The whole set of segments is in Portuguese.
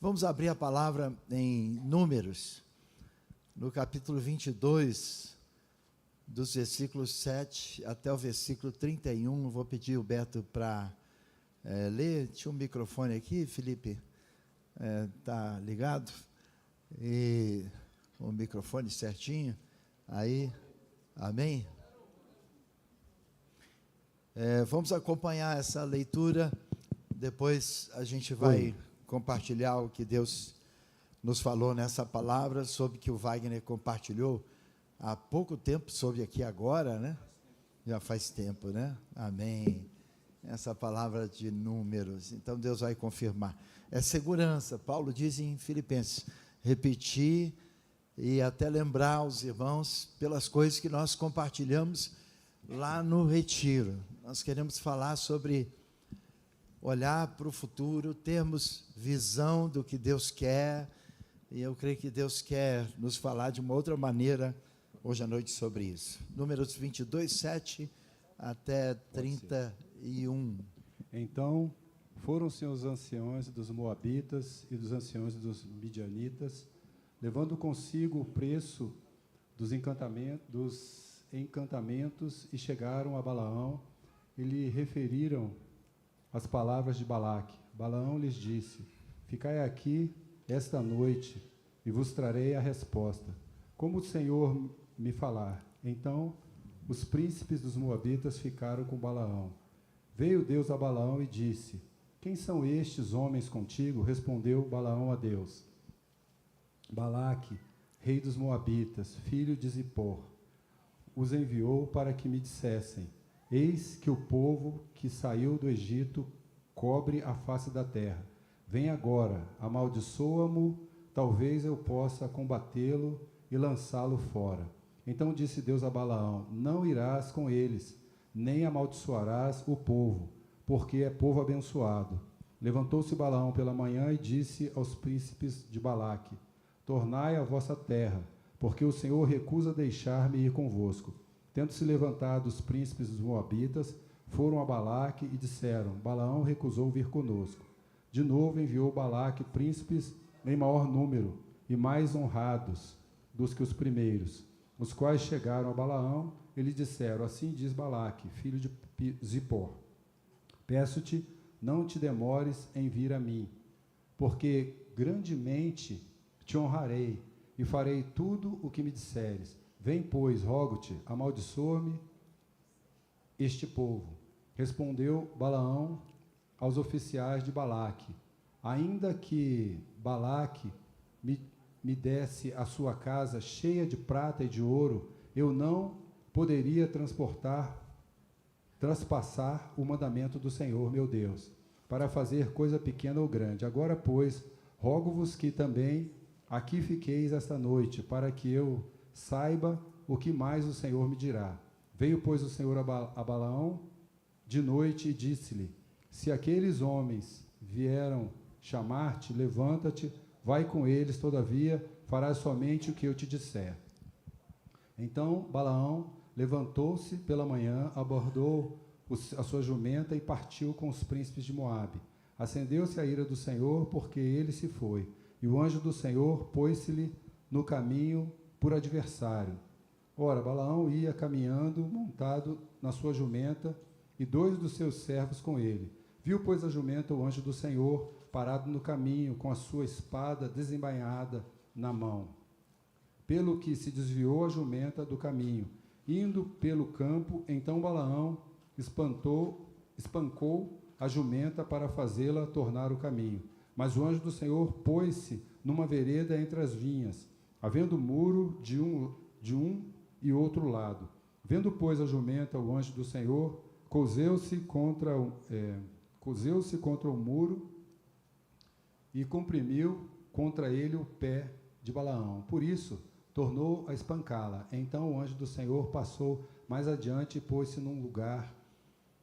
Vamos abrir a palavra em Números, no capítulo 22, dos versículos 7 até o versículo 31. Vou pedir o Beto para ler. Tinha um microfone aqui, Felipe, está ligado? E o microfone certinho, aí, amém? Vamos acompanhar essa leitura, depois a gente vai compartilhar o que Deus nos falou nessa palavra, sobre que o Wagner compartilhou há pouco tempo, sobre aqui agora, né? Já faz tempo, né? Amém. Essa palavra de Números, então Deus vai confirmar. É segurança, Paulo diz em Filipenses, repetir e até lembrar os irmãos pelas coisas que nós compartilhamos lá no retiro. Nós queremos falar sobre olhar para o futuro, termos visão do que Deus quer, e eu creio que Deus quer nos falar de uma outra maneira hoje à noite sobre isso. Números 22, 7 até 31. Então foram-se os anciões dos Moabitas e dos anciões dos Midianitas, levando consigo o preço dos encantamentos, e chegaram a Balaão e lhe referiram as palavras de Balaque. Balaão lhes disse: ficai aqui esta noite e vos trarei a resposta, como o Senhor me falar. Então os príncipes dos Moabitas ficaram com Balaão. Veio Deus a Balaão e disse: quem são estes homens contigo? Respondeu Balaão a Deus: Balaque, rei dos Moabitas, filho de Zippor, os enviou para que me dissessem: eis que o povo que saiu do Egito cobre a face da terra. Vem agora, amaldiçoa-mo, talvez eu possa combatê-lo e lançá-lo fora. Então disse Deus a Balaão: não irás com eles, nem amaldiçoarás o povo, porque é povo abençoado. Levantou-se Balaão pela manhã e disse aos príncipes de Balaque: tornai a vossa terra, porque o Senhor recusa deixar-me ir convosco. Tendo-se levantado os príncipes dos Moabitas, foram a Balaque e disseram: Balaão recusou vir conosco. De novo enviou Balaque príncipes em maior número e mais honrados dos que os primeiros, os quais chegaram a Balaão e lhe disseram: assim diz Balaque, filho de Zippor, peço-te, não te demores em vir a mim, porque grandemente te honrarei e farei tudo o que me disseres. Vem, pois, rogo-te, amaldiçoa-me este povo. Respondeu Balaão aos oficiais de Balaque: ainda que Balaque me desse a sua casa cheia de prata e de ouro, eu não poderia traspassar o mandamento do Senhor, meu Deus, para fazer coisa pequena ou grande. Agora, pois, rogo-vos que também aqui fiqueis esta noite, para que eu saiba o que mais o Senhor me dirá. Veio, pois, o Senhor a Balaão de noite e disse-lhe: se aqueles homens vieram chamar-te, levanta-te, vai com eles, todavia farás somente o que eu te disser. Então Balaão levantou-se pela manhã, abordou a sua jumenta e partiu com os príncipes de Moabe. Acendeu-se a ira do Senhor, porque ele se foi, e o anjo do Senhor pôs-se-lhe no caminho por adversário. Ora, Balaão ia caminhando, montado na sua jumenta, e dois dos seus servos com ele. Viu, pois, a jumenta o anjo do Senhor parado no caminho, com a sua espada desembainhada na mão. Pelo que se desviou a jumenta do caminho, indo pelo campo. Então Balaão espancou a jumenta para fazê-la tornar o caminho. Mas o anjo do Senhor pôs-se numa vereda entre as vinhas, havendo muro de um e outro lado. Vendo, pois, a jumenta, o anjo do Senhor cozeu-se contra o muro e comprimiu contra ele o pé de Balaão. Por isso, tornou a espancá-la. Então o anjo do Senhor passou mais adiante e pôs-se num lugar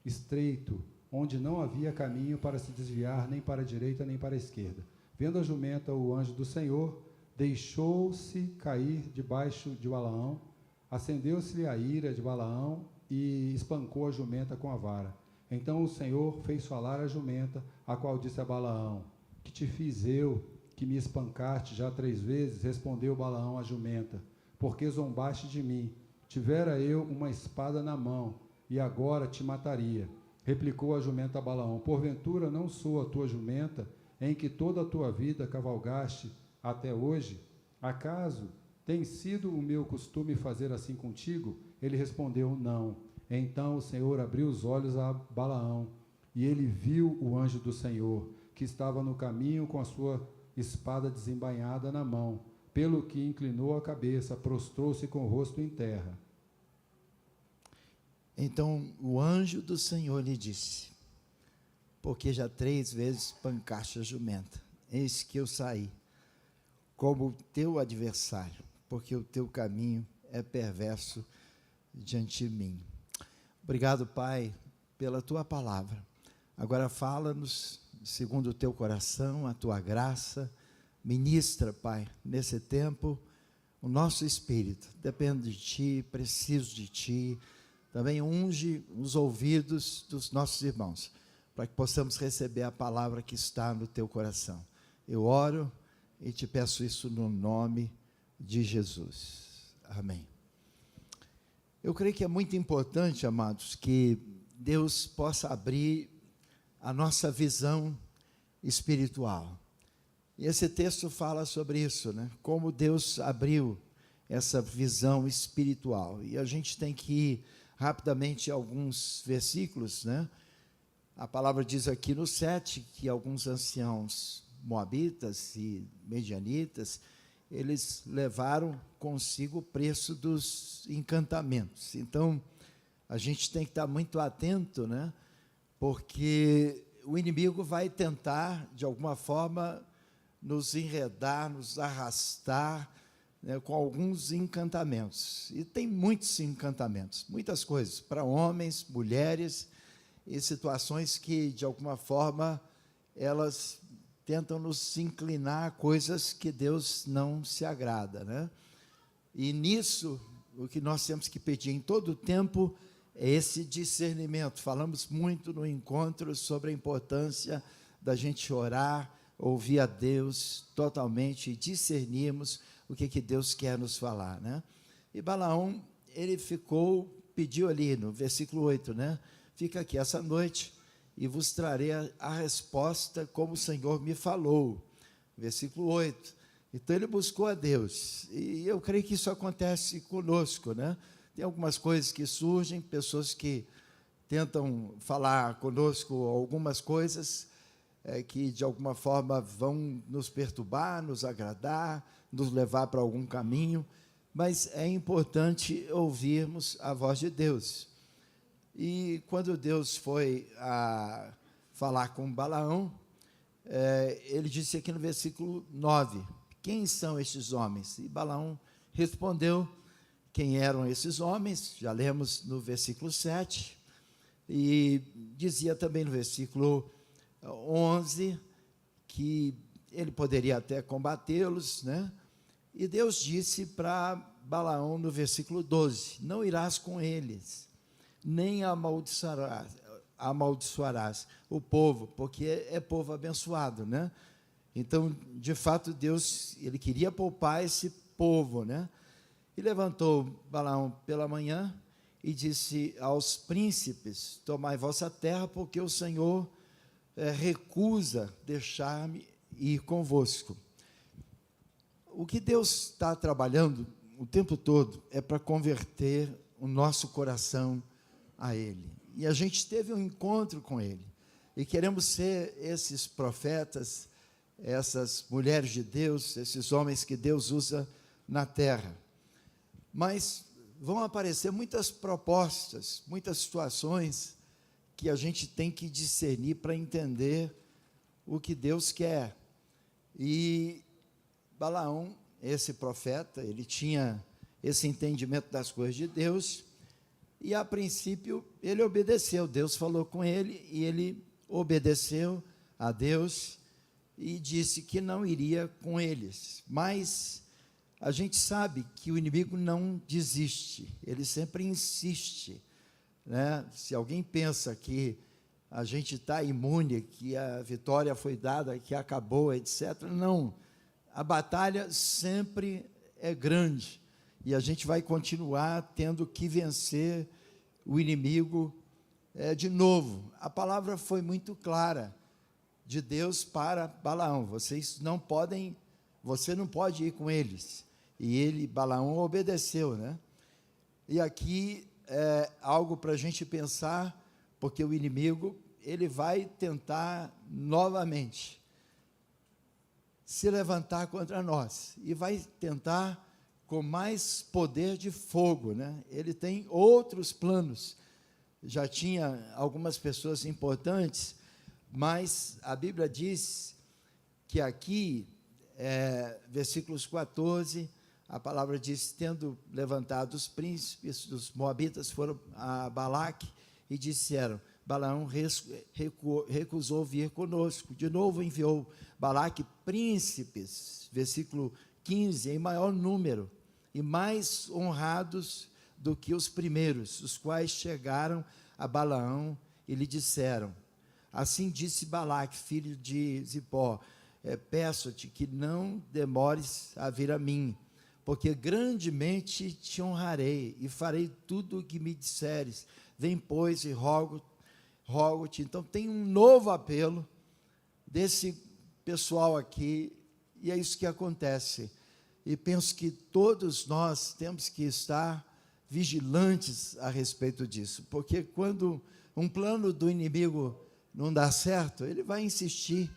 estreito, onde não havia caminho para se desviar nem para a direita nem para a esquerda. Vendo a jumenta, o anjo do Senhor deixou-se cair debaixo de Balaão, acendeu-se-lhe a ira de Balaão e espancou a jumenta com a vara. Então o Senhor fez falar a jumenta, a qual disse a Balaão: que te fiz eu, que me espancaste já 3 vezes, respondeu Balaão à jumenta, porque zombaste de mim. Tivera eu uma espada na mão, e agora te mataria. Replicou a jumenta a Balaão, porventura não sou a tua jumenta, em que toda a tua vida cavalgaste até hoje? Acaso tem sido o meu costume fazer assim contigo? Ele respondeu, não. Então o Senhor abriu os olhos a Balaão, e ele viu o anjo do Senhor, que estava no caminho com a sua espada desembainhada na mão, pelo que inclinou a cabeça, prostrou-se com o rosto em terra. Então o anjo do Senhor lhe disse, porque já 3 vezes pancaste a jumenta, eis que eu saí, como teu adversário, porque o teu caminho é perverso diante de mim. Obrigado, Pai, pela tua palavra. Agora fala-nos segundo o teu coração, a tua graça. Ministra, Pai, nesse tempo, o nosso espírito. Dependo de ti, preciso de ti. Também unge os ouvidos dos nossos irmãos, para que possamos receber a palavra que está no teu coração. Eu oro e te peço isso no nome de Jesus. Amém. Eu creio que é muito importante, amados, que Deus possa abrir a nossa visão espiritual. E esse texto fala sobre isso, né? Como Deus abriu essa visão espiritual. E a gente tem que ir rapidamente a alguns versículos, né? A palavra diz aqui no 7 que alguns anciãos moabitas e medianitas, eles levaram consigo o preço dos encantamentos. Então, a gente tem que estar muito atento, né? Porque o inimigo vai tentar, de alguma forma, nos enredar, nos arrastar, né, com alguns encantamentos. E tem muitos encantamentos, muitas coisas, para homens, mulheres, e situações que, de alguma forma, elas tentam nos inclinar a coisas que Deus não se agrada, né? E nisso, o que nós temos que pedir em todo o tempo é esse discernimento. Falamos muito no encontro sobre a importância da gente orar, ouvir a Deus totalmente e discernirmos o que Deus quer nos falar, né? E Balaão, ele pediu ali no versículo 8, né? Fica aqui essa noite e vos trarei a resposta como o Senhor me falou. Versículo 8. Então ele buscou a Deus, e eu creio que isso acontece conosco, né? Tem algumas coisas que surgem, pessoas que tentam falar conosco algumas coisas que de alguma forma vão nos perturbar, nos agradar, nos levar para algum caminho, mas é importante ouvirmos a voz de Deus. E quando Deus foi a falar com Balaão, ele disse aqui no versículo 9, quem são estes homens? E Balaão respondeu quem eram esses homens, já lemos no versículo 7, e dizia também no versículo 11, que ele poderia até combatê-los, né? E Deus disse para Balaão no versículo 12, não irás com eles, nem amaldiçoarás o povo, porque é povo abençoado, né? Então, de fato, Deus, ele queria poupar esse povo, né? E levantou Balaão pela manhã e disse aos príncipes, tomai vossa terra, porque o Senhor recusa deixar-me ir convosco. O que Deus está trabalhando o tempo todo é para converter o nosso coração a Ele. E a gente teve um encontro com Ele. E queremos ser esses profetas, essas mulheres de Deus, esses homens que Deus usa na terra. Mas vão aparecer muitas propostas, muitas situações que a gente tem que discernir para entender o que Deus quer. E Balaão, esse profeta, ele tinha esse entendimento das coisas de Deus, e a princípio ele obedeceu. Deus falou com ele e ele obedeceu a Deus e disse que não iria com eles. Mas a gente sabe que o inimigo não desiste, ele sempre insiste, né? Se alguém pensa que a gente está imune, que a vitória foi dada, que acabou, etc., não. a batalha sempre é grande, e a gente vai continuar tendo que vencer o inimigo de novo. A palavra foi muito clara de Deus para Balaão: você não pode ir com eles. E Balaão obedeceu, né? E aqui é algo para a gente pensar, porque o inimigo, ele vai tentar novamente se levantar contra nós, e vai tentar com mais poder de fogo, né? Ele tem outros planos. Já tinha algumas pessoas importantes, mas a Bíblia diz que aqui, versículos 14, a palavra diz: tendo levantado os príncipes dos Moabitas, foram a Balaque e disseram. Balaão recusou vir conosco. De novo enviou Balaque príncipes, versículo 15, em maior número, e mais honrados do que os primeiros, os quais chegaram a Balaão e lhe disseram: assim disse Balaque, filho de Zipó, peço-te que não demores a vir a mim, porque grandemente te honrarei e farei tudo o que me disseres. Vem, pois, e rogo-te. Então tem um novo apelo desse pessoal aqui, e é isso que acontece. E penso que todos nós temos que estar vigilantes a respeito disso, porque quando um plano do inimigo não dá certo, ele vai insistir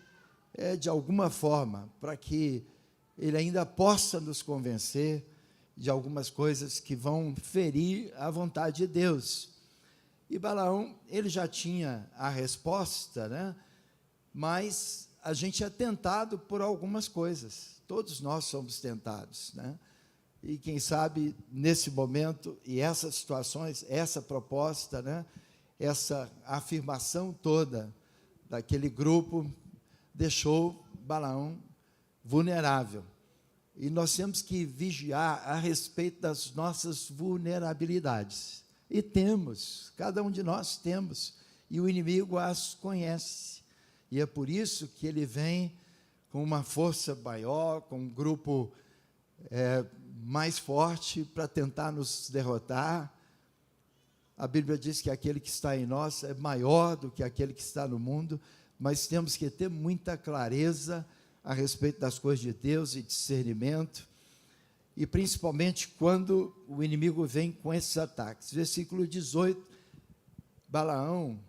de alguma forma, para que ele ainda possa nos convencer de algumas coisas que vão ferir a vontade de Deus. E Balaão, ele já tinha a resposta, né? Mas a gente é tentado por algumas coisas. Todos nós somos tentados, né? E quem sabe, nesse momento, e essas situações, essa proposta, né? Essa afirmação toda daquele grupo deixou Balaão vulnerável. E nós temos que vigiar a respeito das nossas vulnerabilidades. E temos, cada um de nós temos, e o inimigo as conhece. E é por isso que ele vem com uma força maior, com um grupo mais forte para tentar nos derrotar. A Bíblia diz que aquele que está em nós é maior do que aquele que está no mundo, mas temos que ter muita clareza a respeito das coisas de Deus e discernimento, e principalmente quando o inimigo vem com esses ataques. Versículo 18, Balaão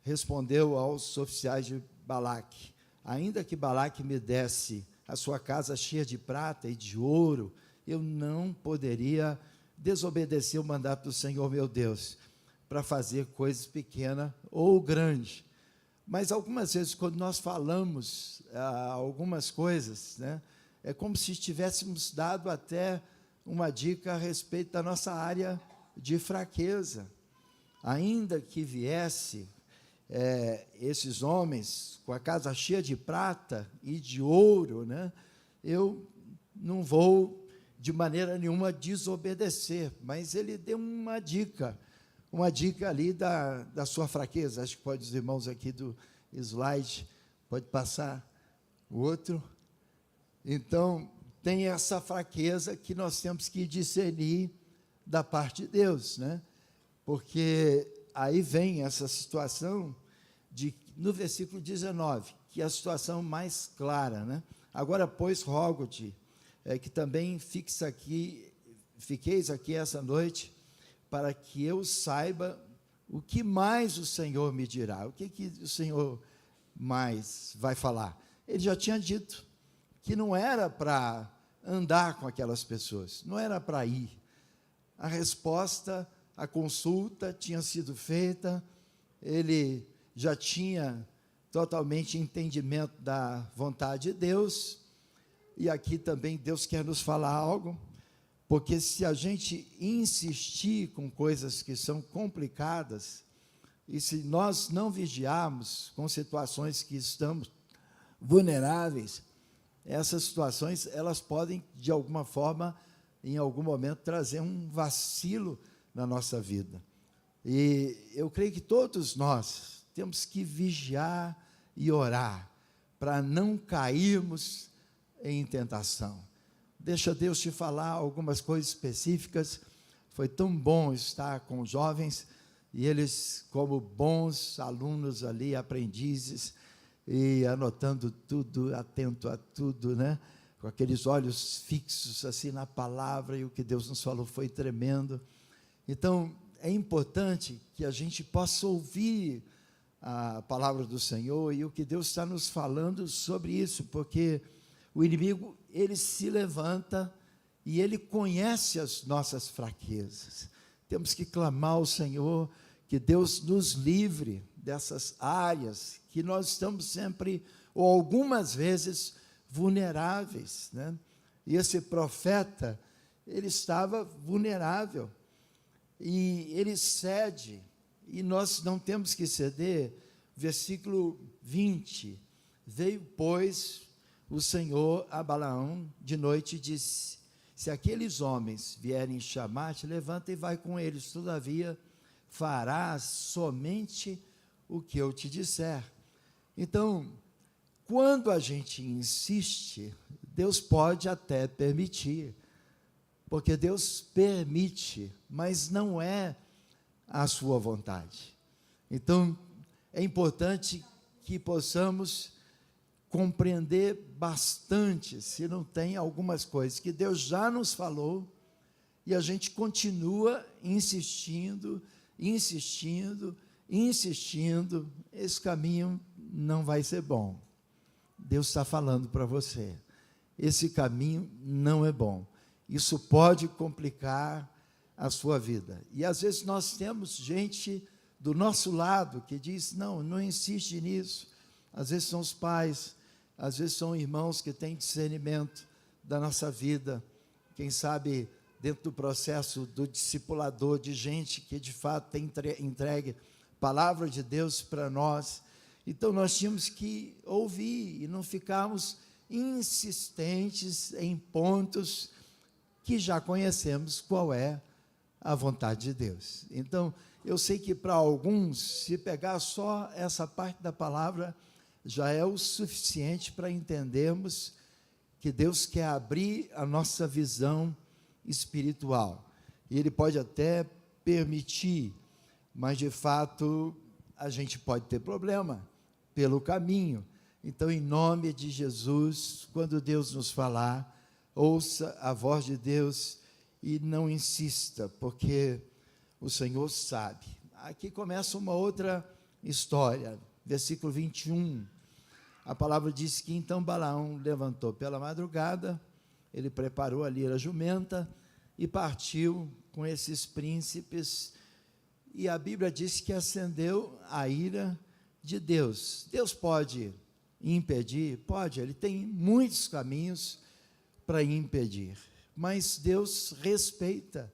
respondeu aos oficiais de Balaque: ainda que Balaque me desse a sua casa cheia de prata e de ouro, eu não poderia desobedecer o mandato do Senhor meu Deus, para fazer coisas pequenas ou grandes. Mas algumas vezes, quando nós falamos algumas coisas, né, é como se tivéssemos dado até uma dica a respeito da nossa área de fraqueza. Ainda que viesse esses homens com a casa cheia de prata e de ouro, né, eu não vou de maneira nenhuma desobedecer. Mas ele deu uma dica ali da sua fraqueza. Acho que pode, os irmãos aqui do slide, pode passar o outro. Então, tem essa fraqueza que nós temos que discernir da parte de Deus, né? Porque aí vem essa situação no versículo 19, que é a situação mais clara, né? Agora, pois, rogo-te, que também fiqueis aqui essa noite, para que eu saiba o que mais o Senhor me dirá. O que o Senhor mais vai falar? Ele já tinha dito que não era para andar com aquelas pessoas, não era para ir. A resposta, a consulta tinha sido feita, ele já tinha totalmente entendimento da vontade de Deus, e aqui também Deus quer nos falar algo, porque se a gente insistir com coisas que são complicadas, e se nós não vigiarmos com situações que estamos vulneráveis, essas situações, elas podem, de alguma forma, em algum momento, trazer um vacilo na nossa vida. E eu creio que todos nós temos que vigiar e orar, para não cairmos em tentação. Deixa Deus te falar algumas coisas específicas. Foi tão bom estar com os jovens, e eles, como bons alunos ali, aprendizes, e anotando tudo, atento a tudo, né? Com aqueles olhos fixos assim na palavra, e o que Deus nos falou foi tremendo. Então, é importante que a gente possa ouvir a palavra do Senhor e o que Deus está nos falando sobre isso, porque o inimigo, ele se levanta e ele conhece as nossas fraquezas. Temos que clamar ao Senhor que Deus nos livre dessas áreas que nós estamos sempre, ou algumas vezes, vulneráveis, né? E esse profeta, ele estava vulnerável, e ele cede, e nós não temos que ceder. Versículo 20, veio, pois, o Senhor a Balaão de noite e disse: se aqueles homens vierem chamar-te, levanta e vai com eles, todavia farás somente o que eu te disser. Então, quando a gente insiste, Deus pode até permitir, porque Deus permite, mas não é a sua vontade. Então, é importante que possamos compreender bastante, se não tem algumas coisas que Deus já nos falou, e a gente continua insistindo, esse caminho não vai ser bom. Deus está falando para você, esse caminho não é bom, isso pode complicar a sua vida. E às vezes nós temos gente do nosso lado que diz: não insiste nisso. Às vezes são os pais, às vezes são irmãos que têm discernimento da nossa vida, quem sabe dentro do processo do discipulador, de gente que de fato tem entregue palavra de Deus para nós. Então nós tínhamos que ouvir e não ficarmos insistentes em pontos que já conhecemos qual é a vontade de Deus. Então, eu sei que para alguns, se pegar só essa parte da palavra, já é o suficiente para entendermos que Deus quer abrir a nossa visão espiritual. E Ele pode até permitir, mas de fato a gente pode ter problema pelo caminho. Então, em nome de Jesus, quando Deus nos falar, ouça a voz de Deus e não insista, porque o Senhor sabe. Aqui começa uma outra história, versículo 21. A palavra diz que então Balaão levantou pela madrugada, ele preparou ali a jumenta e partiu com esses príncipes, e a Bíblia diz que acendeu a ira de Deus. Deus pode impedir? Pode, Ele tem muitos caminhos para impedir, mas Deus respeita.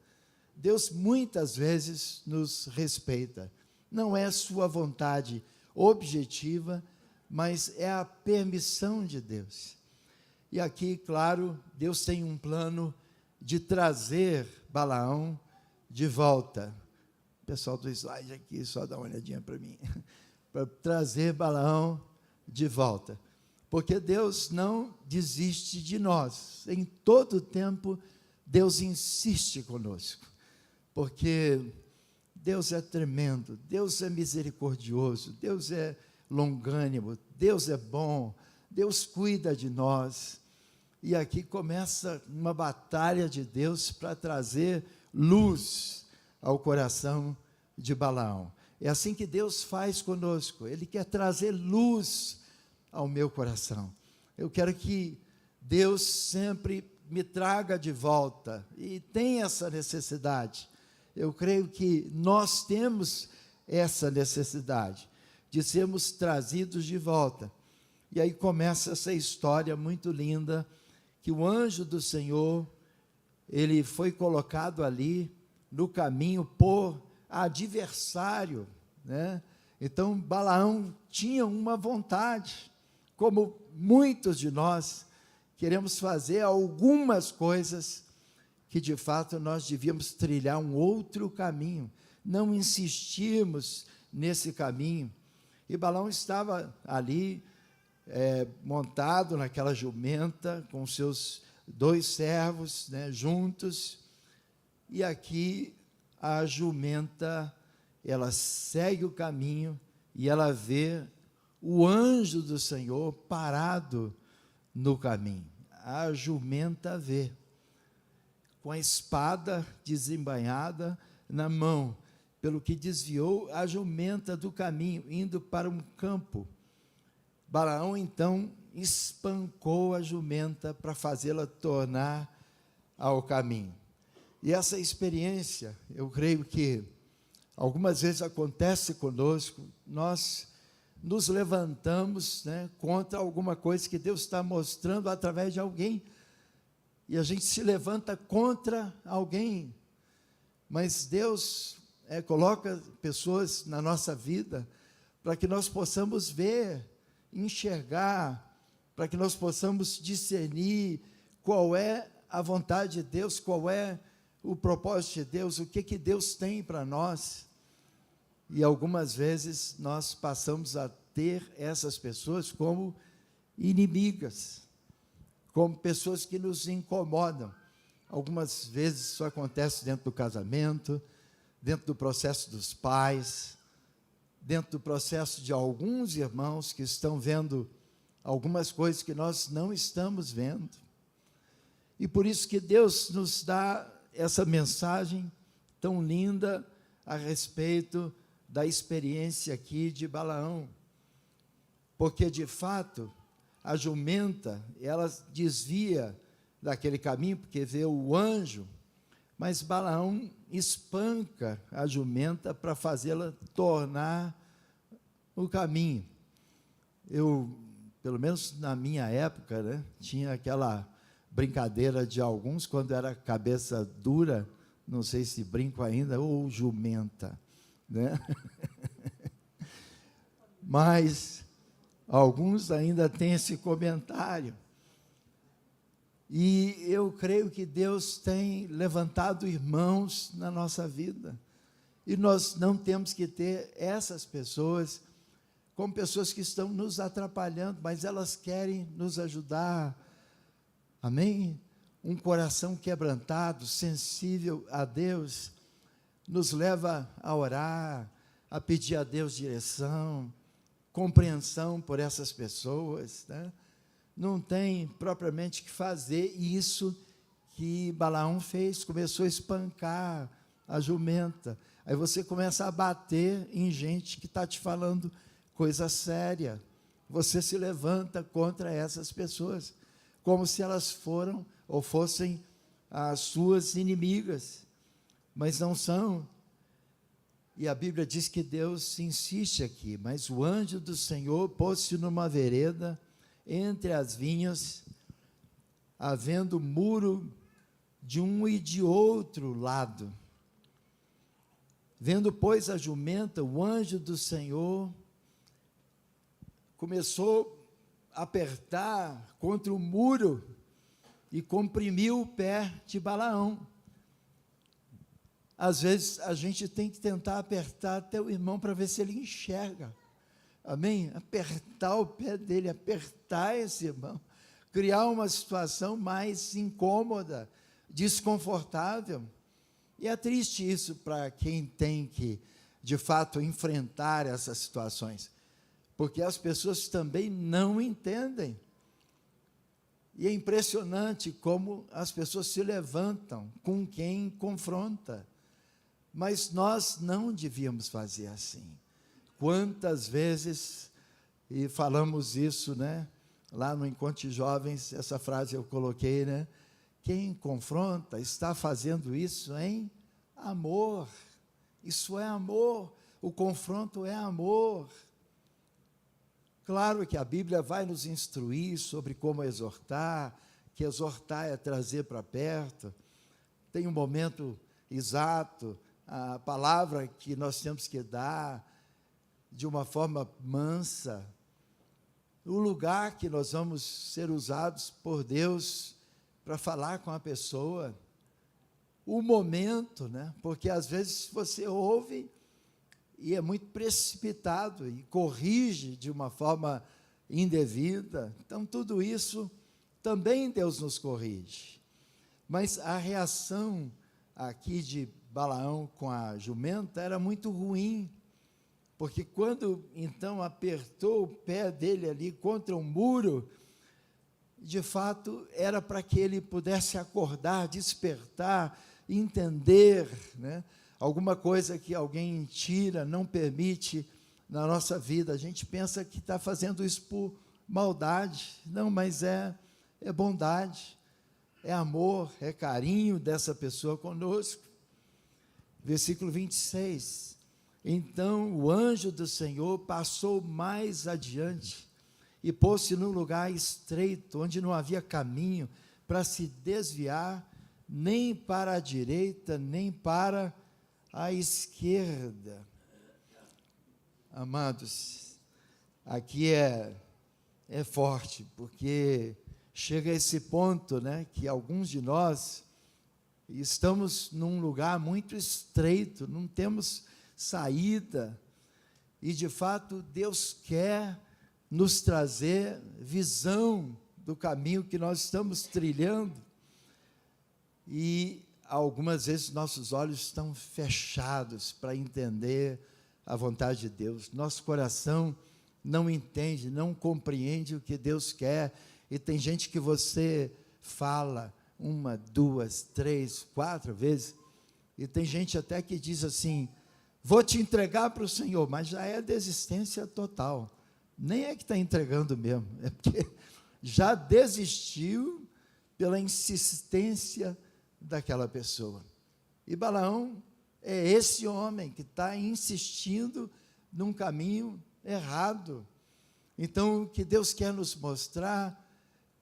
Deus muitas vezes nos respeita. Não é sua vontade objetiva, mas é a permissão de Deus. E aqui, claro, Deus tem um plano de trazer Balaão de volta. O pessoal do slide aqui, só dá uma olhadinha para mim. Para trazer Balaão de volta. Porque Deus não desiste de nós. Em todo tempo, Deus insiste conosco. Porque Deus é tremendo, Deus é misericordioso, Deus é longânimo, Deus é bom, Deus cuida de nós. E aqui começa uma batalha de Deus para trazer luz ao coração de Balaão. É assim que Deus faz conosco, Ele quer trazer luz ao meu coração. Eu quero que Deus sempre me traga de volta, e tem essa necessidade. Eu creio que nós temos essa necessidade de sermos trazidos de volta. E aí começa essa história muito linda, que o anjo do Senhor, ele foi colocado ali no caminho por adversário, né? Então Balaão tinha uma vontade, como muitos de nós queremos fazer algumas coisas que de fato nós devíamos trilhar um outro caminho, não insistirmos nesse caminho. E Balaão estava ali montado naquela jumenta, com seus 2 servos, né, juntos, e aqui a jumenta, ela segue o caminho, e ela vê o anjo do Senhor parado no caminho. A jumenta vê, com a espada desembainhada na mão, pelo que desviou a jumenta do caminho, indo para um campo. Balaão, então, espancou a jumenta para fazê-la tornar ao caminho. E essa experiência, eu creio que algumas vezes acontece conosco, nós nos levantamos, né, contra alguma coisa que Deus está mostrando através de alguém, e a gente se levanta contra alguém, mas Deus coloca pessoas na nossa vida para que nós possamos ver, enxergar, para que nós possamos discernir qual é a vontade de Deus, qual é o propósito de Deus, o que Deus tem para nós. E algumas vezes nós passamos a ter essas pessoas como inimigas, como pessoas que nos incomodam. Algumas vezes isso acontece dentro do casamento, dentro do processo dos pais, dentro do processo de alguns irmãos que estão vendo algumas coisas que nós não estamos vendo. E por isso que Deus nos dá essa mensagem tão linda a respeito da experiência aqui de Balaão. Porque, de fato, a jumenta, ela desvia daquele caminho, porque vê o anjo, mas Balaão espanca a jumenta para fazê-la tornar o caminho. Eu, pelo menos na minha época, né, tinha aquela brincadeira de alguns, quando era cabeça dura, não sei se brinco ainda, ou jumenta, né? Mas alguns ainda têm esse comentário. E eu creio que Deus tem levantado irmãos na nossa vida. E nós não temos que ter essas pessoas como pessoas que estão nos atrapalhando, mas elas querem nos ajudar. Amém? Um coração quebrantado, sensível a Deus, nos leva a orar, a pedir a Deus direção, compreensão por essas pessoas, né? Não tem propriamente que fazer isso que Balaão fez, começou a espancar a jumenta. Aí você começa a bater em gente que está te falando coisa séria. Você se levanta contra essas pessoas, como se elas foram ou fossem as suas inimigas, mas não são. E a Bíblia diz que Deus insiste aqui, mas o anjo do Senhor pôs-se numa vereda entre as vinhas, havendo muro de um e de outro lado. Vendo, pois, a jumenta, o anjo do Senhor começou a apertar contra o muro e comprimiu o pé de Balaão. Às vezes, a gente tem que tentar apertar até o irmão para ver se ele enxerga. Amém? Apertar o pé dele, apertar esse irmão, criar uma situação mais incômoda, desconfortável. E é triste isso para quem tem que, de fato, enfrentar essas situações, porque as pessoas também não entendem. E é impressionante como as pessoas se levantam com quem confronta. Mas nós não devíamos fazer assim. Quantas vezes, e falamos isso, né, lá no Encontro de Jovens, essa frase eu coloquei, né, quem confronta está fazendo isso em amor. Isso é amor, o confronto é amor. Claro que a Bíblia vai nos instruir sobre como exortar, que exortar é trazer para perto, tem um momento exato, a palavra que nós temos que dar de uma forma mansa, o lugar que nós vamos ser usados por Deus para falar com a pessoa, o momento, né? Porque às vezes você ouve e é muito precipitado e corrige de uma forma indevida. Então, tudo isso também Deus nos corrige. Mas a reação aqui de Balaão com a jumenta era muito ruim, porque quando então apertou o pé dele ali contra um muro, de fato era para que ele pudesse acordar, despertar, entender, né? Alguma coisa que alguém tira, não permite na nossa vida. A gente pensa que está fazendo isso por maldade. Não, mas é bondade, é amor, é carinho dessa pessoa conosco. Versículo 26. Então o anjo do Senhor passou mais adiante e pôs-se num lugar estreito, onde não havia caminho para se desviar, nem para a direita, nem para a esquerda. Amados, aqui é forte, porque chega a esse ponto, né, que alguns de nós estamos num lugar muito estreito, não temos saída, e de fato Deus quer nos trazer visão do caminho que nós estamos trilhando, e algumas vezes nossos olhos estão fechados para entender a vontade de Deus, nosso coração não entende, não compreende o que Deus quer, e tem gente que você fala 1, 2, 3, 4 vezes, e tem gente até que diz assim, vou te entregar para o Senhor, mas já é desistência total, nem é que está entregando mesmo, é porque já desistiu pela insistência daquela pessoa. E Balaão é esse homem que está insistindo num caminho errado. Então, o que Deus quer nos mostrar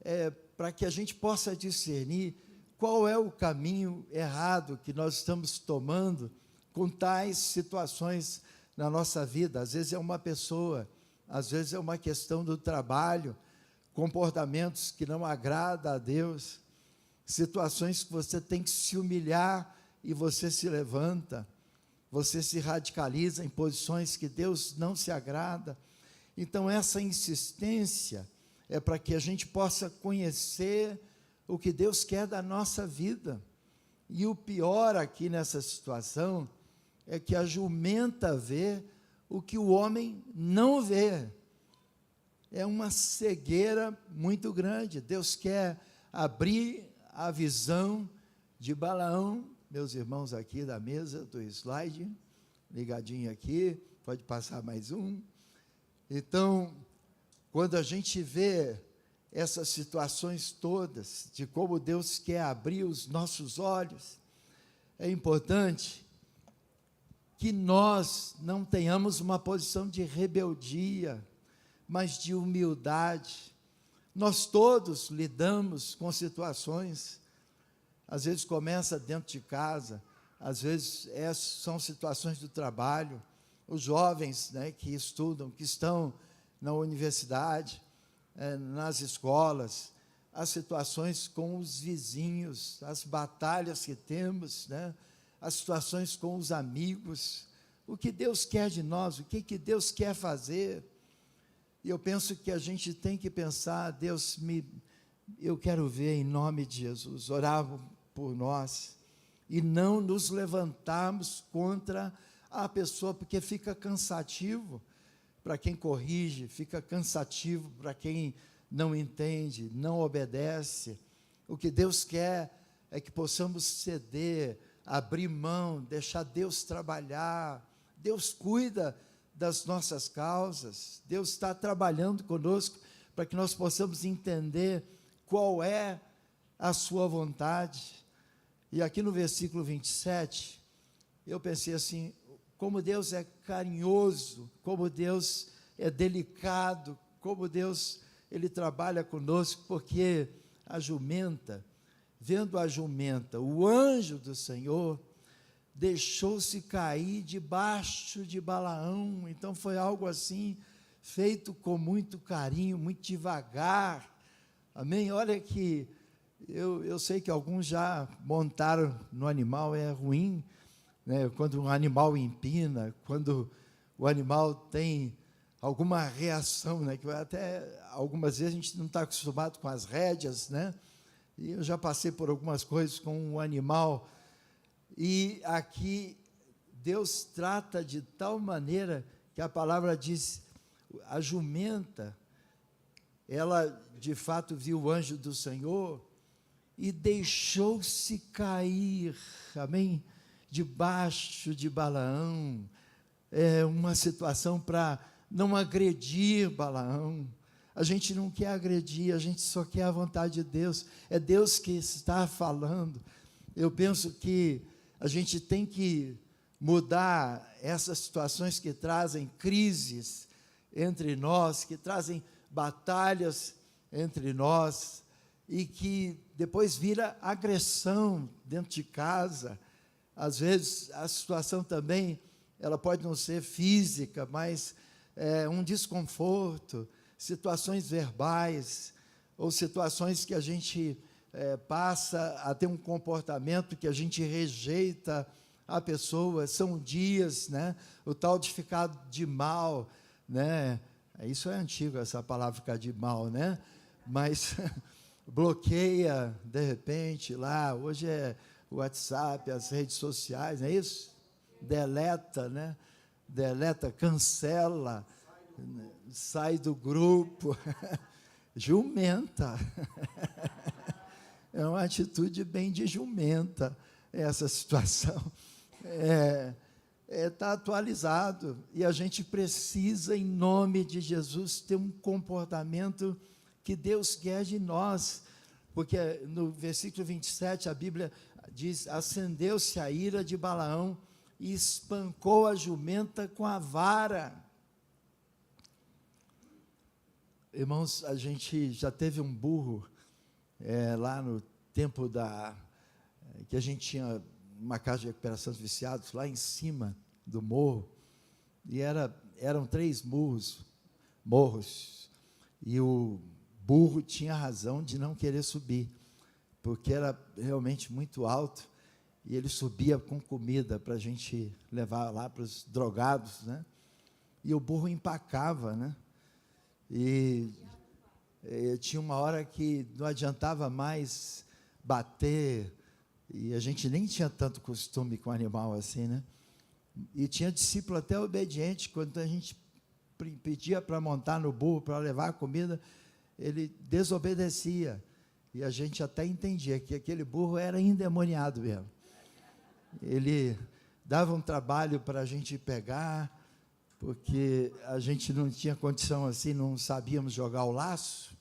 é para que a gente possa discernir qual é o caminho errado que nós estamos tomando com tais situações na nossa vida. Às vezes é uma pessoa, às vezes é uma questão do trabalho, comportamentos que não agradam a Deus, situações que você tem que se humilhar e você se levanta, você se radicaliza em posições que Deus não se agrada. Então essa insistência é para que a gente possa conhecer o que Deus quer da nossa vida. E o pior aqui nessa situação é que a jumenta vê o que o homem não vê. É uma cegueira muito grande. Deus quer abrir a visão de Balaão. Meus irmãos aqui da mesa, do slide, ligadinho aqui, pode passar mais um. Então, quando a gente vê essas situações todas, de como Deus quer abrir os nossos olhos, é importante que nós não tenhamos uma posição de rebeldia, mas de humildade. Nós todos lidamos com situações, às vezes começa dentro de casa, às vezes são situações do trabalho, os jovens, né, que estudam, que estão na universidade, nas escolas, as situações com os vizinhos, as batalhas que temos, né, as situações com os amigos, o que Deus quer de nós, o que Deus quer fazer. E eu penso que a gente tem que pensar, eu quero ver em nome de Jesus, orar por nós, e não nos levantarmos contra a pessoa, porque fica cansativo para quem corrige, fica cansativo para quem não entende, não obedece. O que Deus quer é que possamos ceder, abrir mão, deixar Deus trabalhar. Deus cuida das nossas causas, Deus está trabalhando conosco para que nós possamos entender qual é a sua vontade. E aqui no versículo 27, eu pensei assim, como Deus é carinhoso, como Deus é delicado, como Deus, Ele trabalha conosco, porque a jumenta, vendo a jumenta, o anjo do Senhor, deixou-se cair debaixo de Balaão. Então foi algo assim, feito com muito carinho, muito devagar, amém? Olha que, eu sei que alguns já montaram no animal, é ruim, né? Quando um animal empina, quando o animal tem alguma reação, né? Que até algumas vezes a gente não está acostumado com as rédeas, né? E eu já passei por algumas coisas com um animal, e aqui Deus trata de tal maneira que a palavra diz, a jumenta, ela de fato viu o anjo do Senhor e deixou-se cair, amém? Debaixo de Balaão, uma situação para não agredir Balaão. A gente não quer agredir, a gente só quer a vontade de Deus, é Deus que está falando. Eu penso que a gente tem que mudar essas situações que trazem crises entre nós, que trazem batalhas entre nós, e que depois vira agressão dentro de casa. Às vezes a situação também, ela pode não ser física, mas um desconforto, situações verbais, ou situações que a gente passa a ter um comportamento que a gente rejeita a pessoa. São dias, né? O tal de ficar de mal, né? Isso é antigo, essa palavra ficar de mal, né? Mas bloqueia, de repente, lá, hoje é o WhatsApp, as redes sociais, não é isso? Deleta, né? Deleta, cancela, sai do grupo, jumenta. É uma atitude bem de jumenta, essa situação. Está atualizado, e a gente precisa, em nome de Jesus, ter um comportamento que Deus quer de nós, porque no versículo 27, a Bíblia diz, acendeu-se a ira de Balaão, e espancou a jumenta com a vara. Irmãos, a gente já teve um burro, lá no tempo que a gente tinha uma casa de recuperação de viciados, lá em cima do morro, e eram 3 morros, e o burro tinha razão de não querer subir, porque era realmente muito alto, e ele subia com comida para a gente levar lá para os drogados, né? E o burro empacava, né? E tinha uma hora que não adiantava mais bater, e a gente nem tinha tanto costume com animal assim, né? E tinha discípulo até obediente, quando a gente pedia para montar no burro, para levar a comida, ele desobedecia, e a gente até entendia que aquele burro era endemoniado mesmo. Ele dava um trabalho para a gente pegar, porque a gente não tinha condição assim, não sabíamos jogar o laço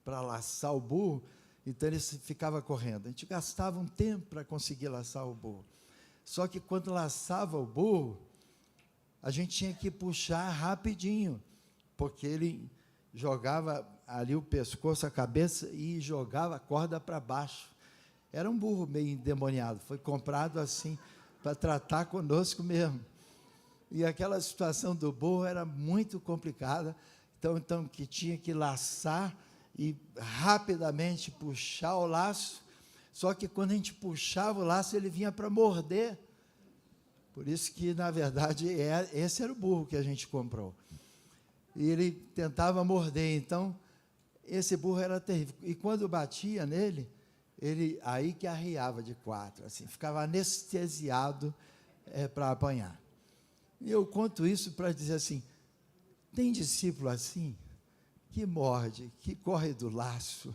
para laçar o burro, então ele ficava correndo. A gente gastava um tempo para conseguir laçar o burro. Só que quando laçava o burro, a gente tinha que puxar rapidinho, porque ele jogava ali o pescoço, a cabeça, e jogava a corda para baixo. Era um burro meio endemoniado, foi comprado assim, para tratar conosco mesmo. E aquela situação do burro era muito complicada, então que tinha que laçar e rapidamente puxar o laço, só que quando a gente puxava o laço, ele vinha para morder. Por isso que, na verdade, esse era o burro que a gente comprou. E ele tentava morder, então, esse burro era terrível. E quando batia nele, ele aí que arriava de 4, assim, ficava anestesiado para apanhar. E eu conto isso para dizer assim, tem discípulo assim, que morde, que corre do laço,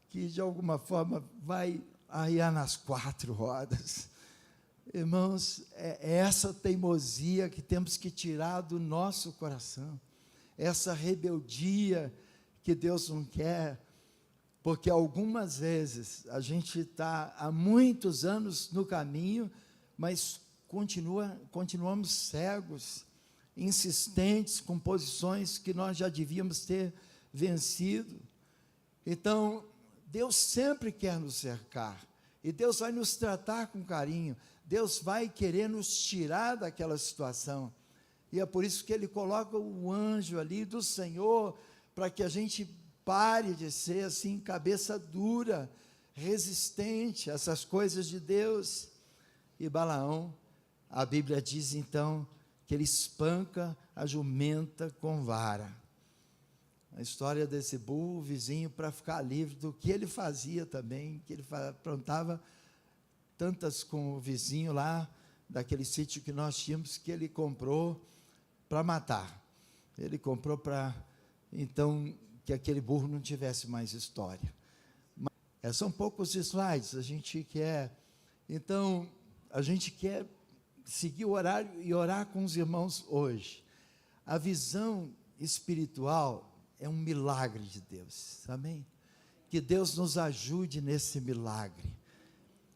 que de alguma forma vai arriar nas 4 rodas. Irmãos, é essa teimosia que temos que tirar do nosso coração, essa rebeldia que Deus não quer, porque algumas vezes a gente está há muitos anos no caminho, mas continuamos cegos, insistentes com posições que nós já devíamos ter vencido. Então, Deus sempre quer nos cercar, e Deus vai nos tratar com carinho, Deus vai querer nos tirar daquela situação, e é por isso que Ele coloca o anjo ali do Senhor, para que a gente pare de ser assim, cabeça dura, resistente a essas coisas de Deus. E Balaão, a Bíblia diz então, que ele espanca a jumenta com vara. A história desse burro, o vizinho, para ficar livre do que ele fazia também, que ele aprontava tantas com o vizinho lá, daquele sítio que nós tínhamos, que ele comprou para matar. Ele comprou para, então, que aquele burro não tivesse mais história. São poucos slides, a gente quer seguir o horário e orar com os irmãos hoje. A visão espiritual é um milagre de Deus, amém? Que Deus nos ajude nesse milagre.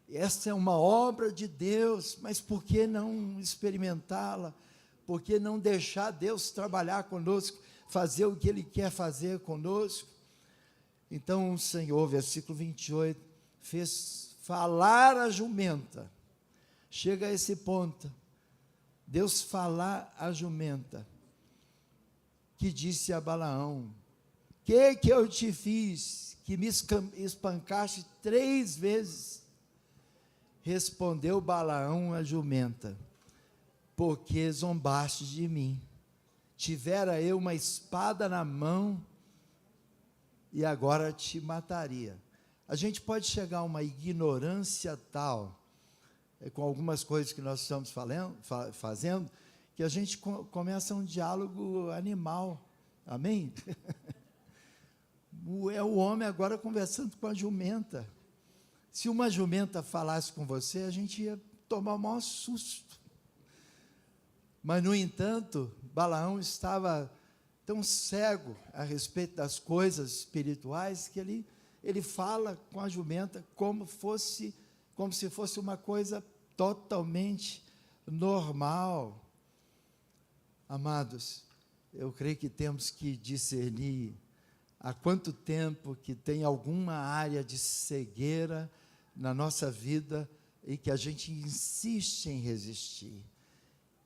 Esta é uma obra de Deus, mas por que não experimentá-la? Por que não deixar Deus trabalhar conosco, fazer o que Ele quer fazer conosco? Então o Senhor, versículo 28, fez falar a jumenta. Chega a esse ponto, Deus falar a jumenta, que disse a Balaão: que eu te fiz, que me espancaste 3 vezes? Respondeu Balaão a jumenta: porque zombaste de mim. Tivera eu uma espada na mão, e agora te mataria. A gente pode chegar a uma ignorância tal, com algumas coisas que nós estamos fazendo, que a gente começa um diálogo animal, amém? É o homem agora conversando com a jumenta. Se uma jumenta falasse com você, a gente ia tomar o maior susto. Mas, no entanto, Balaão estava tão cego a respeito das coisas espirituais, que ele fala com a jumenta como se fosse uma coisa totalmente normal. Amados, eu creio que temos que discernir há quanto tempo que tem alguma área de cegueira na nossa vida e que a gente insiste em resistir,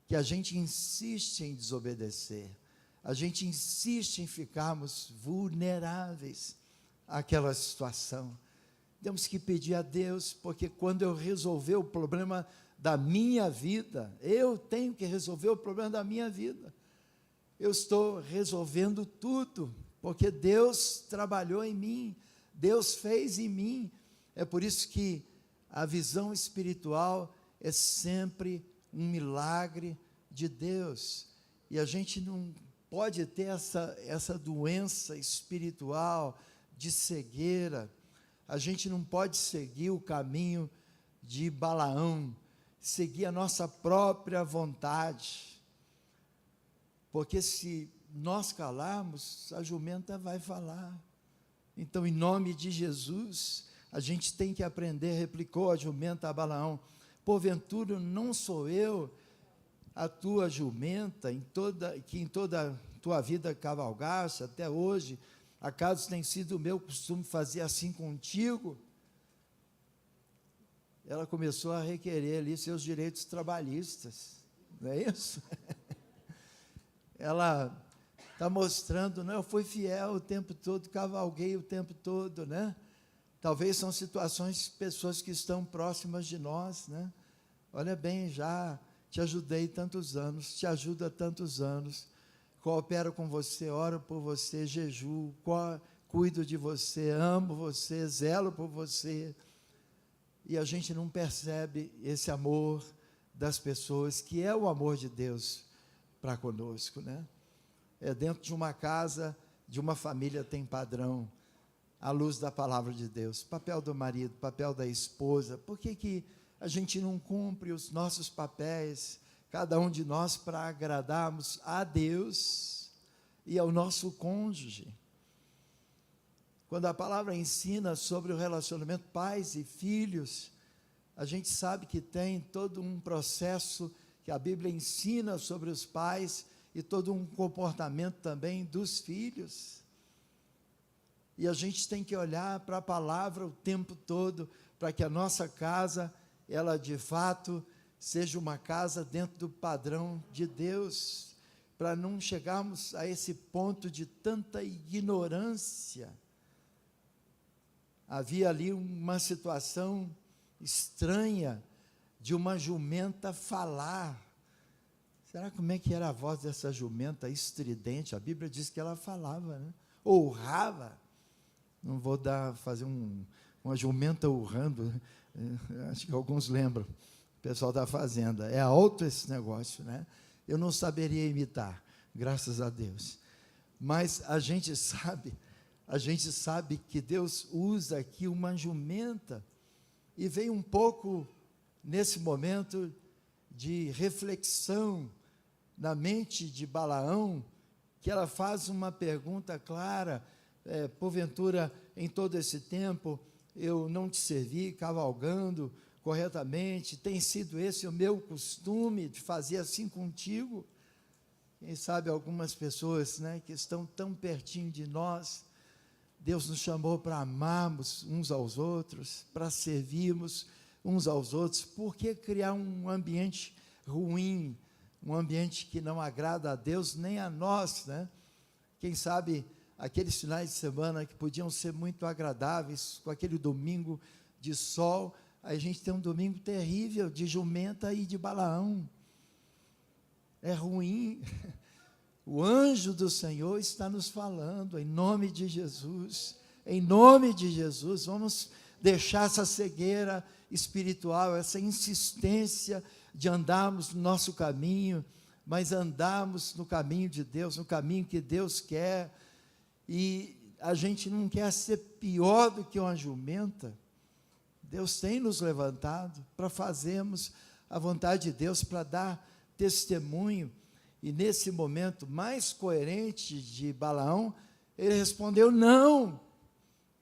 que a gente insiste em desobedecer, a gente insiste em ficarmos vulneráveis àquela situação. Temos que pedir a Deus, porque quando eu resolver o problema da minha vida, eu tenho que resolver o problema da minha vida. Eu estou resolvendo tudo, porque Deus trabalhou em mim, Deus fez em mim. É por isso que a visão espiritual é sempre um milagre de Deus. E a gente não pode ter essa doença espiritual de cegueira. A gente não pode seguir o caminho de Balaão, seguir a nossa própria vontade, porque se nós calarmos, a jumenta vai falar. Então, em nome de Jesus, a gente tem que aprender. Replicou a jumenta a Balaão: porventura não sou eu a tua jumenta, que em toda a tua vida cavalgaste até hoje? Acaso tem sido o meu costume fazer assim contigo? Ela começou a requerer ali seus direitos trabalhistas, não é isso? Ela está mostrando, eu fui fiel o tempo todo, cavalguei o tempo todo, né? Talvez são situações, pessoas que estão próximas de nós, né? Olha bem, já te ajudei tantos anos, te ajudo há tantos anos, coopero com você, oro por você, jejuo, cuido de você, amo você, zelo por você, e a gente não percebe esse amor das pessoas, que é o amor de Deus para conosco, né? Dentro de uma casa, de uma família tem padrão, à luz da palavra de Deus, papel do marido, papel da esposa. Por que a gente não cumpre os nossos papéis, cada um de nós, para agradarmos a Deus e ao nosso cônjuge? Quando a palavra ensina sobre o relacionamento pais e filhos, a gente sabe que tem todo um processo que a Bíblia ensina sobre os pais e todo um comportamento também dos filhos. E a gente tem que olhar para a palavra o tempo todo, para que a nossa casa, ela de fato seja uma casa dentro do padrão de Deus, para não chegarmos a esse ponto de tanta ignorância. Havia ali uma situação estranha de uma jumenta falar. Será como é que era a voz dessa jumenta estridente? A Bíblia diz que ela falava, né? Ou urrava. Não vou fazer uma jumenta urrando, acho que alguns lembram, o pessoal da fazenda. É alto esse negócio, né? Eu não saberia imitar, graças a Deus. Mas a gente sabe que Deus usa aqui uma jumenta, e veio um pouco nesse momento de reflexão na mente de Balaão, que ela faz uma pergunta clara: porventura, em todo esse tempo, eu não te servi cavalgando corretamente? Tem sido esse o meu costume, de fazer assim contigo? Quem sabe algumas pessoas, né, que estão tão pertinho de nós, Deus nos chamou para amarmos uns aos outros, para servirmos uns aos outros. Por que criar um ambiente ruim, um ambiente que não agrada a Deus nem a nós, né? Quem sabe aqueles finais de semana que podiam ser muito agradáveis, com aquele domingo de sol, a gente tem um domingo terrível de jumenta e de Balaão. É ruim. O anjo do Senhor está nos falando, em nome de Jesus, vamos deixar essa cegueira espiritual, essa insistência de andarmos no nosso caminho, mas andarmos no caminho de Deus, no caminho que Deus quer. E a gente não quer ser pior do que uma jumenta. Deus tem nos levantado para fazermos a vontade de Deus, para dar testemunho. E nesse momento mais coerente de Balaão, ele respondeu não.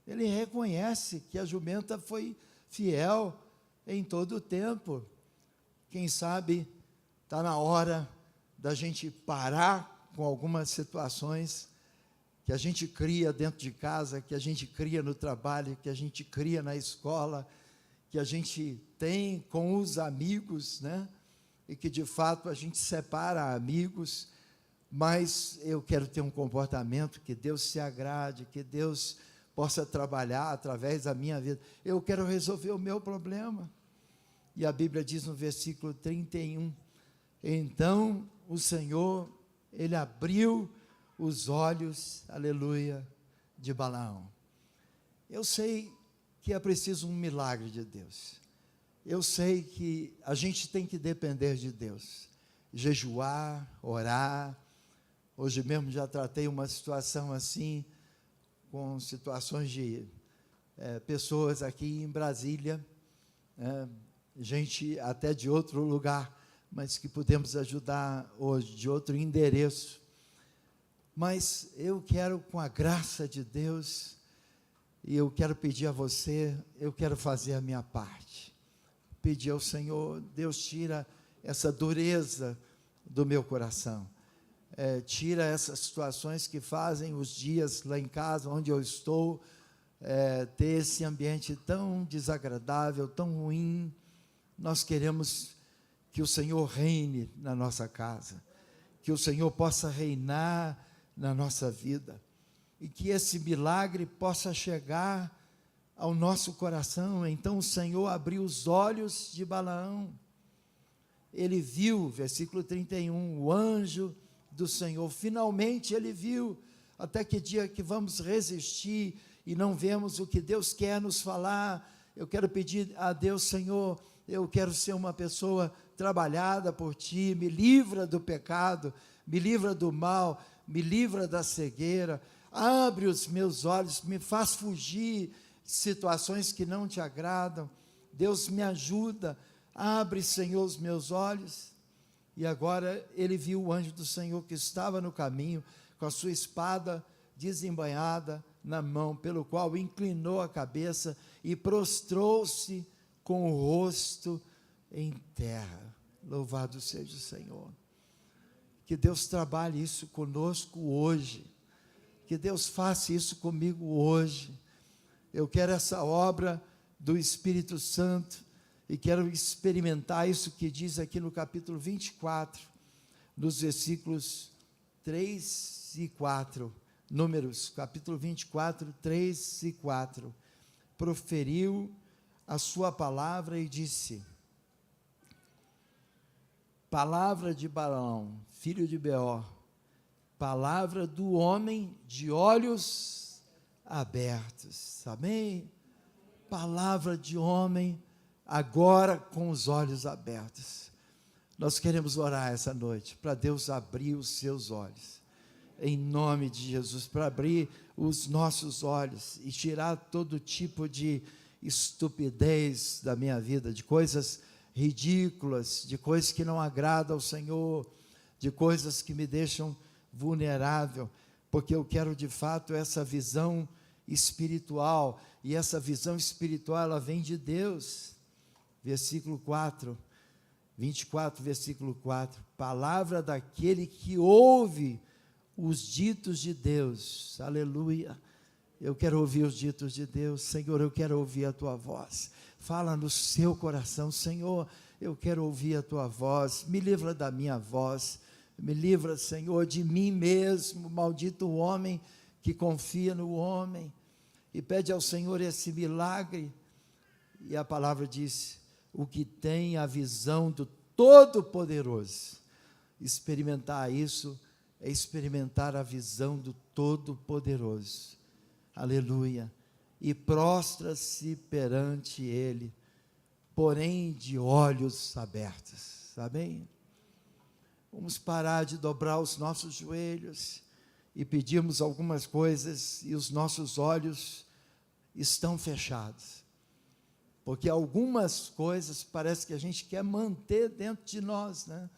Ele reconhece que a jumenta foi fiel em todo o tempo. Quem sabe está na hora da gente parar com algumas situações que a gente cria dentro de casa, que a gente cria no trabalho, que a gente cria na escola, que a gente tem com os amigos, né? E que de fato a gente separa amigos, mas eu quero ter um comportamento que Deus se agrade, que Deus possa trabalhar através da minha vida. Eu quero resolver o meu problema. E a Bíblia diz no versículo 31, então o Senhor, Ele abriu os olhos, aleluia, de Balaão. Eu sei que é preciso um milagre de Deus. Eu sei que a gente tem que depender de Deus, jejuar, orar. Hoje mesmo já tratei uma situação assim, com situações de pessoas aqui em Brasília, gente até de outro lugar, mas que podemos ajudar hoje, de outro endereço. Mas eu quero, com a graça de Deus, e eu quero pedir a você, eu quero fazer a minha parte. Pedir ao Senhor: Deus, tira essa dureza do meu coração, tira essas situações que fazem os dias lá em casa, onde eu estou, ter esse ambiente tão desagradável, tão ruim. Nós queremos que o Senhor reine na nossa casa, que o Senhor possa reinar na nossa vida, e que esse milagre possa chegar ao nosso coração. Então o Senhor abriu os olhos de Balaão, ele viu, versículo 31, o anjo do Senhor, finalmente ele viu. Até que dia que vamos resistir e não vemos o que Deus quer nos falar? Eu quero pedir a Deus: Senhor, eu quero ser uma pessoa trabalhada por Ti, me livra do pecado, me livra do mal, me livra da cegueira, abre os meus olhos, me faz fugir de situações que não Te agradam. Deus, me ajuda, abre, Senhor, os meus olhos. E agora ele viu o anjo do Senhor que estava no caminho, com a sua espada desembainhada na mão, pelo qual inclinou a cabeça e prostrou-se com o rosto em terra. Louvado seja o Senhor. Que Deus trabalhe isso conosco hoje, que Deus faça isso comigo hoje. Eu quero essa obra do Espírito Santo, e quero experimentar isso que diz aqui no capítulo 24, nos versículos 3 e 4, Números, capítulo 24, 3 e 4, proferiu a sua palavra e disse: palavra de Balaão, filho de Beor, palavra do homem de olhos abertos, amém? Palavra de homem, agora com os olhos abertos. Nós queremos orar essa noite, para Deus abrir os seus olhos, em nome de Jesus, para abrir os nossos olhos e tirar todo tipo de estupidez da minha vida, de coisas ridículas, de coisas que não agradam ao Senhor, de coisas que me deixam vulnerável, porque eu quero de fato essa visão espiritual, e essa visão espiritual ela vem de Deus. Versículo 4, 24, versículo 4, palavra daquele que ouve os ditos de Deus, aleluia. Eu quero ouvir os ditos de Deus, Senhor, eu quero ouvir a tua voz, fala no seu coração, Senhor, eu quero ouvir a tua voz, me livra da minha voz, me livra, Senhor, de mim mesmo, maldito o homem que confia no homem, e pede ao Senhor esse milagre, e a palavra diz, o que tem a visão do Todo-Poderoso, experimentar isso, é experimentar a visão do Todo-Poderoso, aleluia, e prostra-se perante Ele, porém de olhos abertos, amém? Vamos parar de dobrar os nossos joelhos, e pedimos algumas coisas, e os nossos olhos estão fechados, porque algumas coisas parece que a gente quer manter dentro de nós, né?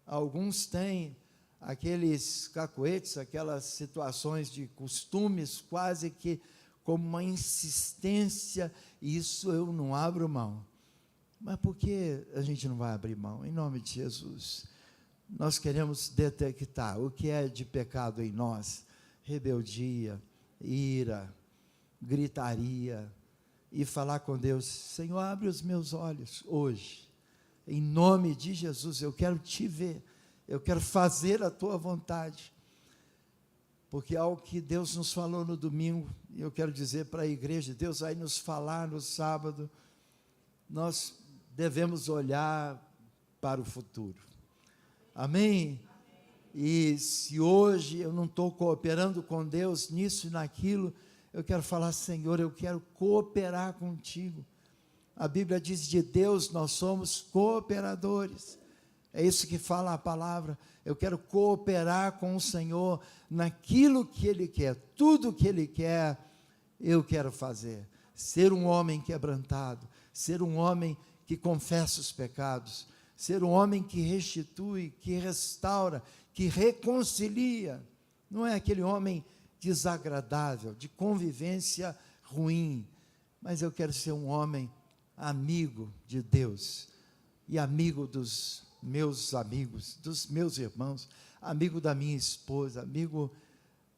Alguns têm aqueles cacoetes, aquelas situações de costumes, quase que como uma insistência, isso eu não abro mão. Mas por que a gente não vai abrir mão? Em nome de Jesus, nós queremos detectar o que é de pecado em nós, rebeldia, ira, gritaria, e falar com Deus, Senhor, abre os meus olhos hoje, em nome de Jesus, eu quero te ver, eu quero fazer a tua vontade, porque ao que Deus nos falou no domingo, e eu quero dizer para a igreja, Deus vai nos falar no sábado, nós devemos olhar para o futuro, amém? E se hoje eu não estou cooperando com Deus nisso e naquilo, eu quero falar, Senhor, eu quero cooperar contigo. A Bíblia diz, de Deus nós somos cooperadores. É isso que fala a palavra. Eu quero cooperar com o Senhor naquilo que Ele quer. Tudo que Ele quer, eu quero fazer. Ser um homem quebrantado, ser um homem que confessa os pecados, ser um homem que restitui, que restaura, que reconcilia. Não é aquele homem desagradável, de convivência ruim, mas eu quero ser um homem amigo de Deus, e amigo dos meus amigos, dos meus irmãos, amigo da minha esposa, amigo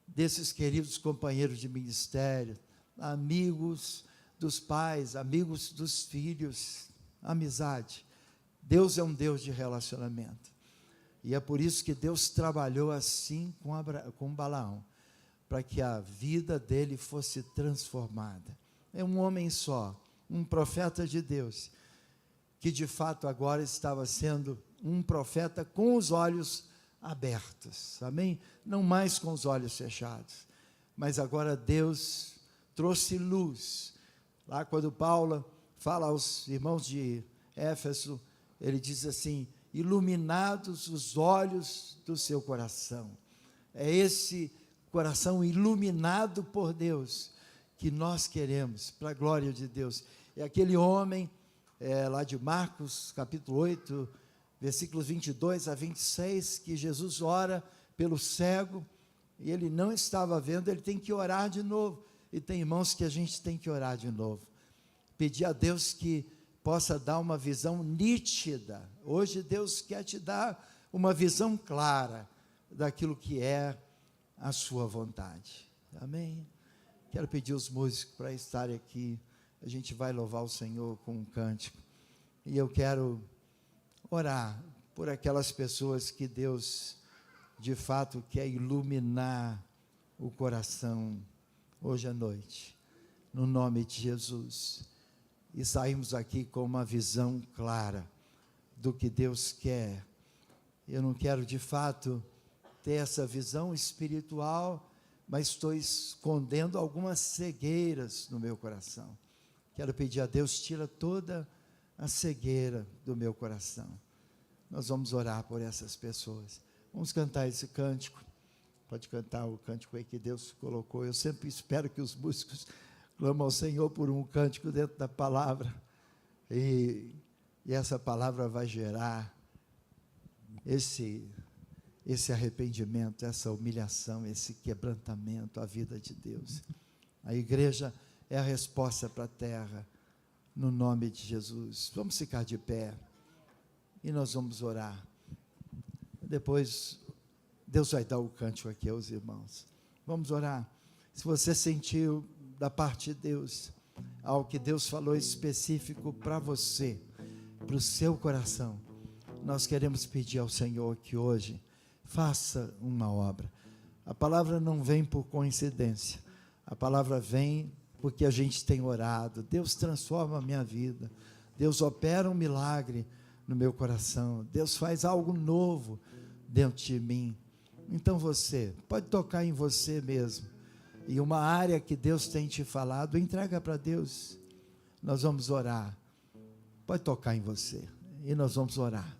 desses queridos companheiros de ministério, amigos dos pais, amigos dos filhos, amizade. Deus é um Deus de relacionamento, e é por isso que Deus trabalhou assim com Balaão, para que a vida dele fosse transformada. É um homem só, um profeta de Deus, que de fato agora estava sendo um profeta com os olhos abertos, amém? Não mais com os olhos fechados, mas agora Deus trouxe luz. Lá quando Paulo fala aos irmãos de Éfeso, ele diz assim, iluminados os olhos do seu coração. É esse coração iluminado por Deus, que nós queremos, para a glória de Deus. É aquele homem, lá de Marcos, capítulo 8, versículos 22 a 26, que Jesus ora pelo cego, e ele não estava vendo, ele tem que orar de novo, e tem irmãos que a gente tem que orar de novo, pedir a Deus que possa dar uma visão nítida. Hoje Deus quer te dar uma visão clara, daquilo que é a sua vontade, amém? Quero pedir os músicos para estarem aqui, a gente vai louvar o Senhor com um cântico, e eu quero orar por aquelas pessoas que Deus, de fato, quer iluminar o coração, hoje à noite, no nome de Jesus, e saímos aqui com uma visão clara, do que Deus quer, Eu não quero, de fato, ter essa visão espiritual, mas estou escondendo algumas cegueiras no meu coração. Quero pedir a Deus, tira toda a cegueira do meu coração. Nós vamos orar por essas pessoas. Vamos cantar esse cântico. Pode cantar o cântico aí que Deus colocou. Eu sempre espero que os músicos clamam ao Senhor por um cântico dentro da palavra. E essa palavra vai gerar esse arrependimento, essa humilhação, esse quebrantamento à vida de Deus. A igreja é a resposta para a terra, no nome de Jesus. Vamos ficar de pé e nós vamos orar. Depois, Deus vai dar o cântico aqui aos irmãos. Vamos orar. Se você sentiu da parte de Deus algo que Deus falou específico para você, para o seu coração, nós queremos pedir ao Senhor que hoje faça uma obra. A palavra não vem por coincidência, a palavra vem porque a gente tem orado. Deus transforma a minha vida, Deus opera um milagre no meu coração, Deus faz algo novo dentro de mim. Então você pode tocar em você mesmo, e uma área que Deus tem te falado, entrega para Deus. Nós vamos orar, pode tocar em você, e nós vamos orar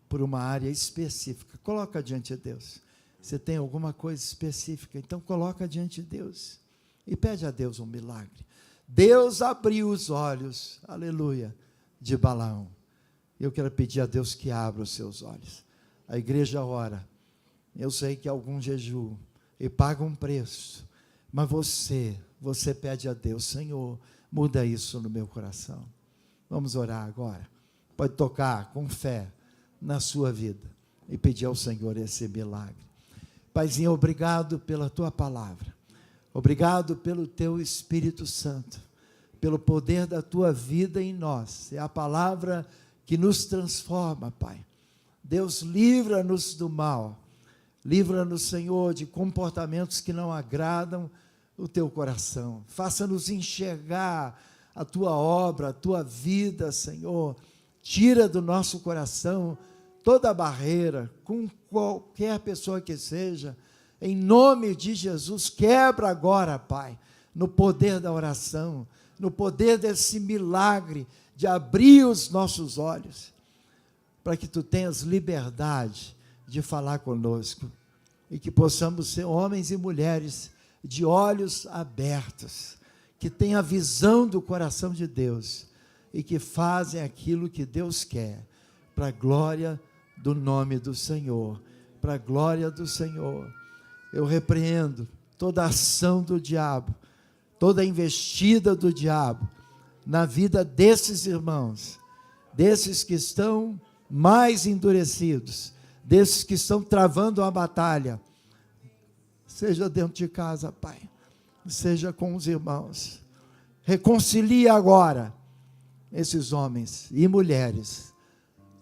por uma área específica. Coloca diante de Deus. Você tem alguma coisa específica, então coloca diante de Deus e pede a Deus um milagre. Deus abriu os olhos, aleluia, de Balaão. Eu quero pedir a Deus que abra os seus olhos. A igreja ora. Eu sei que algum jejum e paga um preço, mas você pede a Deus, Senhor, muda isso no meu coração. Vamos orar agora. Pode tocar com fé na sua vida e pedir ao Senhor esse milagre. Paizinho, obrigado pela tua palavra, obrigado pelo teu Espírito Santo, pelo poder da tua vida em nós. É a palavra que nos transforma, Pai. Deus, livra-nos do mal, livra-nos, Senhor, de comportamentos que não agradam o teu coração. Faça-nos enxergar a tua obra, a tua vida, Senhor. Tira do nosso coração toda a barreira, com qualquer pessoa que seja, em nome de Jesus. Quebra agora, Pai, no poder da oração, no poder desse milagre de abrir os nossos olhos, para que tu tenhas liberdade de falar conosco, e que possamos ser homens e mulheres de olhos abertos, que têm a visão do coração de Deus, e que fazem aquilo que Deus quer, para a glória do nome do Senhor, para a glória do Senhor. Eu repreendo toda a ação do diabo, toda a investida do diabo, na vida desses irmãos, desses que estão mais endurecidos, desses que estão travando a batalha, seja dentro de casa, Pai, seja com os irmãos. Reconcilia agora esses homens e mulheres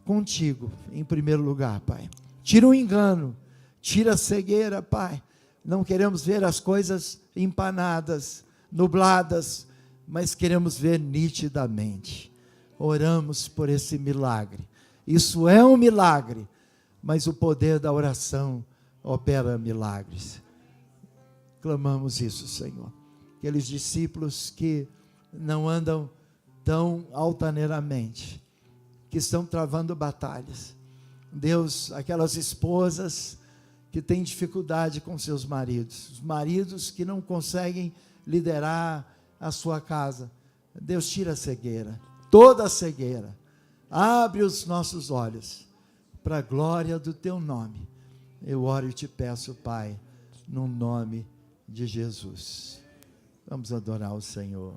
contigo, em primeiro lugar, Pai. Tira o engano, tira a cegueira, Pai. Não queremos ver as coisas empanadas, nubladas, mas queremos ver nitidamente. Oramos por esse milagre. Isso é um milagre, mas o poder da oração opera milagres. Clamamos isso, Senhor. Aqueles discípulos que não andam tão altaneiramente, que estão travando batalhas. Deus, aquelas esposas que têm dificuldade com seus maridos, os maridos que não conseguem liderar a sua casa. Deus, tira a cegueira, toda a cegueira. Abre os nossos olhos para a glória do teu nome. Eu oro e te peço, Pai, no nome de Jesus. Vamos adorar o Senhor.